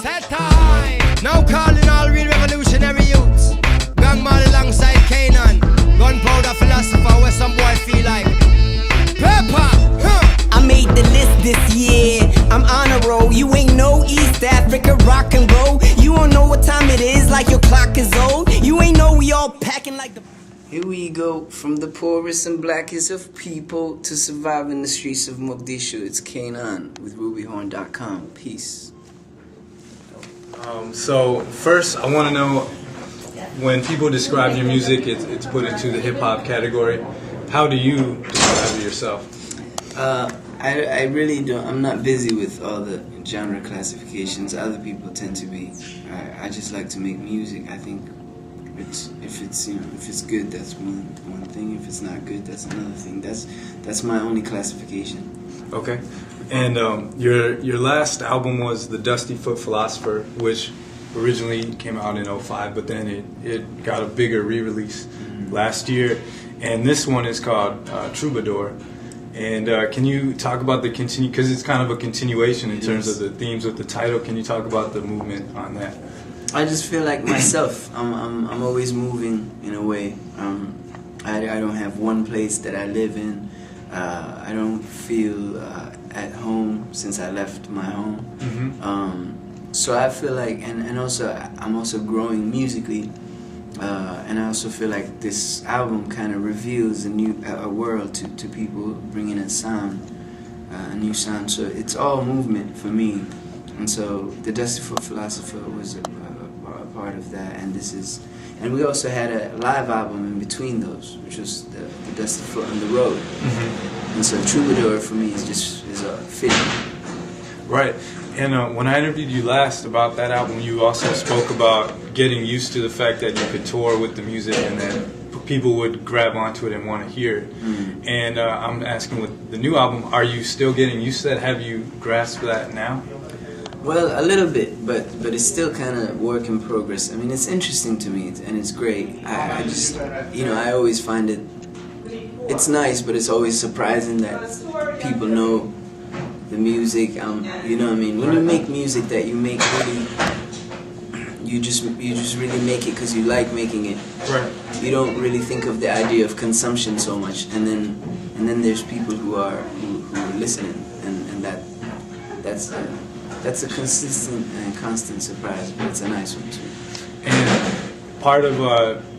Set high. Now calling all real revolutionary youths. Gang man alongside NAAN. Gunpowder philosopher, where some boy feel like pepper. I made the list this year. I'm on a roll. You ain't no East Africa rock and roll. You don't know what time it is, like your clock is old. You ain't know we all packing like the. Here we go, from the poorest and blackest of people to survive in the streets of Mogadishu. It's NAAN with RubyHorn.com. Peace. So first, I want to know, when people describe your music, it's put into the hip-hop category. How do you describe it yourself? I really don't. I'm not busy with all the genre classifications. Other people tend to be. I just like to make music. I think if it's good, that's one thing. If it's not good, that's another thing. That's my only classification. Okay. And your last album was The Dusty Foot Philosopher, which originally came out in '05, but then it got a bigger re-release last year. And this one is called Troubadour. And can you talk about the because it's kind of a continuation in terms of the themes with the title. Can you talk about the movement on that? I just feel like myself. I'm always moving in a way. I don't have one place that I live in. I don't feel at home since I left my home. So I feel like, and also I'm also growing musically, and I also feel like this album kind of reveals a world to people, bringing a sound, a new sound. So it's all movement for me, and so the Dusty Foot Philosopher was a part of that, and we also had a live album in between those, which was the Dusty Foot on the Road. And so Troubadour for me is a fitting. Right. And when I interviewed you last about that album, you also spoke about getting used to the fact that you could tour with the music and that people would grab onto it and want to hear it. And I'm asking, with the new album, are you still getting used to that? Have you grasped that now? Well, a little bit, but it's still kind of work in progress. I mean, it's interesting to me, and it's great. I just, I always find it's nice, but it's always surprising that people know the music. You know what I mean? When you make music that you make really, you just really make it because you like making it. Right. You don't really think of the idea of consumption so much, and then there's people who are listening, and that's a consistent and constant surprise, but it's a nice one too. And part of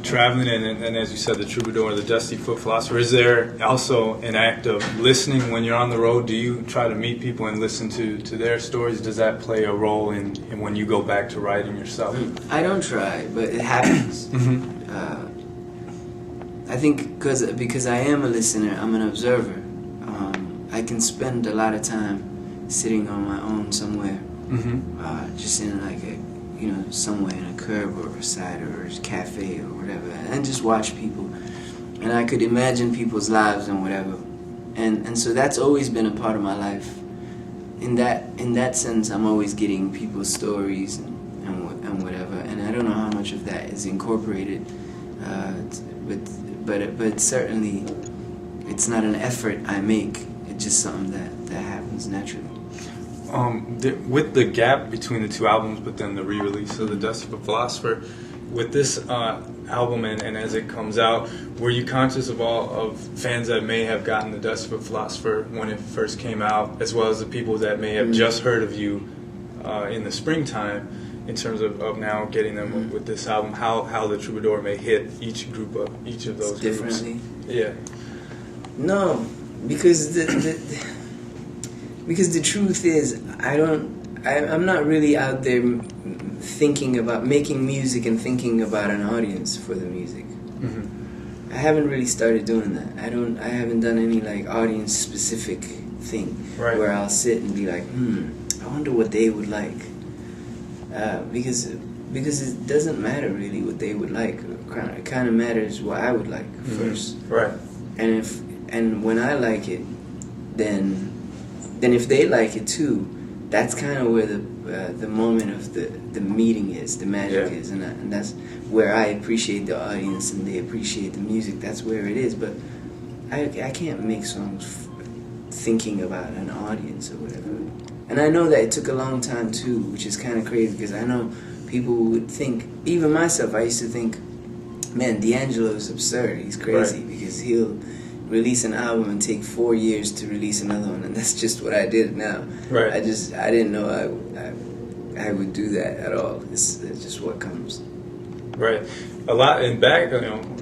traveling and as you said, the Troubadour, the Dusty Foot Philosopher, is there also an act of listening when you're on the road? Do you try to meet people and listen to their stories? Does that play a role in when you go back to writing yourself? I don't try, but it happens. I think because I am a listener, I'm an observer. I can spend a lot of time sitting on my own somewhere, just in somewhere in a curb or a side or a cafe or whatever, and just watch people, and I could imagine people's lives and whatever, and so that's always been a part of my life. In that sense, I'm always getting people's stories and whatever, and I don't know how much of that is incorporated, but certainly it's not an effort I make. It's just something that happens naturally. With the gap between the two albums, but then the re-release of the Dusty Foot Philosopher, with this album and as it comes out, were you conscious of fans that may have gotten the Dusty Foot Philosopher when it first came out, as well as the people that may have just heard of you in the springtime, in terms of now getting them with this album, how the Troubadour may hit each of those differently? Groups? Yeah. No, because because the truth is, I'm not really out there thinking about making music and thinking about an audience for the music. I haven't really started doing that. I haven't done any audience specific thing where I'll sit and be like, I wonder what they would like. Because it doesn't matter really what they would like. It kind of matters what I would like first. Right. And when I like it, then if they like it too, that's kind of where the moment of the meeting is, the magic is, and that's where I appreciate the audience and they appreciate the music. That's where it is. But I can't make songs thinking about an audience or whatever. And I know that it took a long time too, which is kind of crazy because I know people would think, even myself, I used to think, man, D'Angelo is absurd. He's crazy because he'll release an album and take 4 years to release another one, and that's just what I did now. Right. I didn't know I would do that at all. It's just what comes. Right. A lot, and back,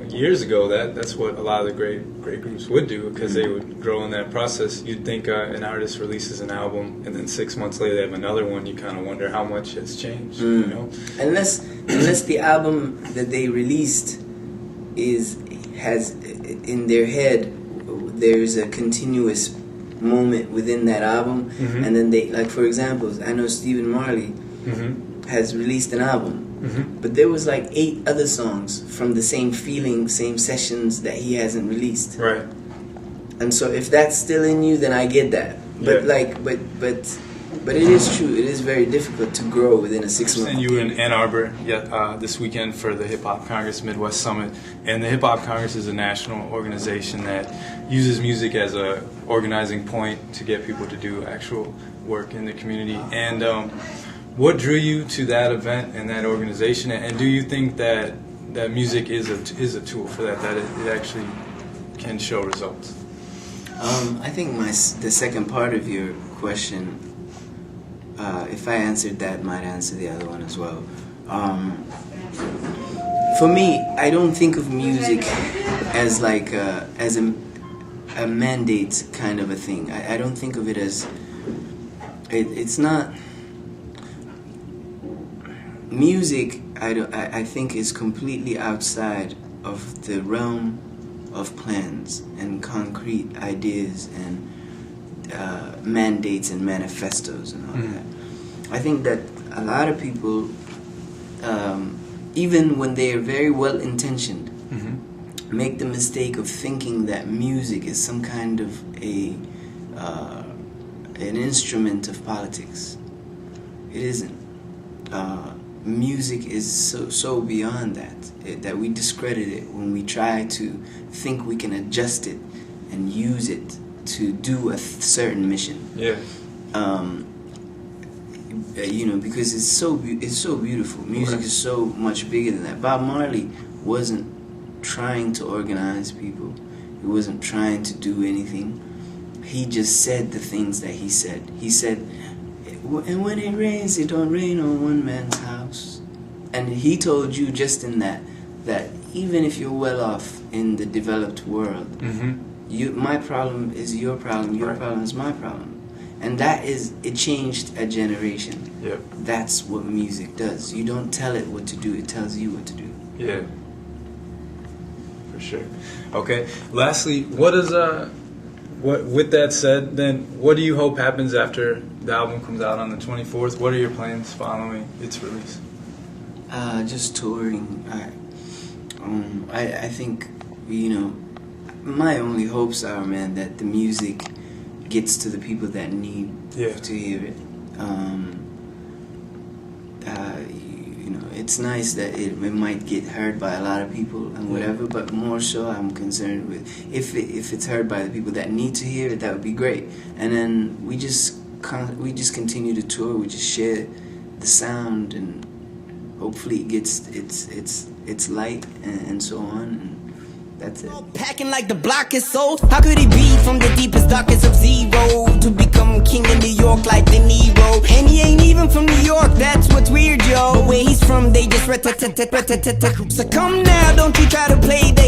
years ago, that's what a lot of the great groups would do, because they would grow in that process. You'd think an artist releases an album, and then 6 months later they have another one. You kind of wonder how much has changed. You know, unless the album that they released has in their head, there's a continuous moment within that album, and then they, like for example, I know Stephen Marley has released an album. But there was like 8 other songs from the same feeling, same sessions that he hasn't released. Right. And so if that's still in you, then I get that. But but it is true. It is very difficult to grow within a 6 month. And you were in Ann Arbor this weekend for the Hip Hop Congress Midwest Summit, and the Hip Hop Congress is a national organization that uses music as a organizing point to get people to do actual work in the community. And what drew you to that event and that organization, and do you think that music is a tool for that it actually can show results? I think the second part of your question, if I answered that, might answer the other one as well. For me, I don't think of music as like as a mandate kind of a thing. I don't think of it as it's not. Music, I think, is completely outside of the realm of plans and concrete ideas and mandates and manifestos and all that. I think that a lot of people, even when they are very well intentioned, make the mistake of thinking that music is some kind of an instrument of politics. It isn't. Music is so beyond that we discredit it when we try to think we can adjust it and use it to do a certain mission. Yeah. Because it's so beautiful. Music is so much bigger than that. Bob Marley wasn't trying to organize people. He wasn't trying to do anything. He just said the things that he said. He said, and when it rains, it don't rain on one man's house. And he told you just in that even if you're well off in the developed world, my problem is your problem, your problem is my problem. And it changed a generation. Yep. That's what music does. You don't tell it what to do, it tells you what to do. Yeah. For sure. Okay. Lastly, with that said, then, what do you hope happens after the album comes out on the 24th? What are your plans following its release? Just touring. I think, my only hopes are, man, that the music gets to the people that need to hear it. It's nice that it might get heard by a lot of people and whatever, but more so I'm concerned with if it's heard by the people that need to hear it, that would be great. And then we just continue to tour. We just share the sound, and hopefully it gets its light and so on. And that's it. Packing like the block is sold. How could he be from the deepest, darkest of zero to become king in New York like De Niro? And he ain't even from New York, that's what's weird, yo. But where he's from, they just So come now, don't you try to play the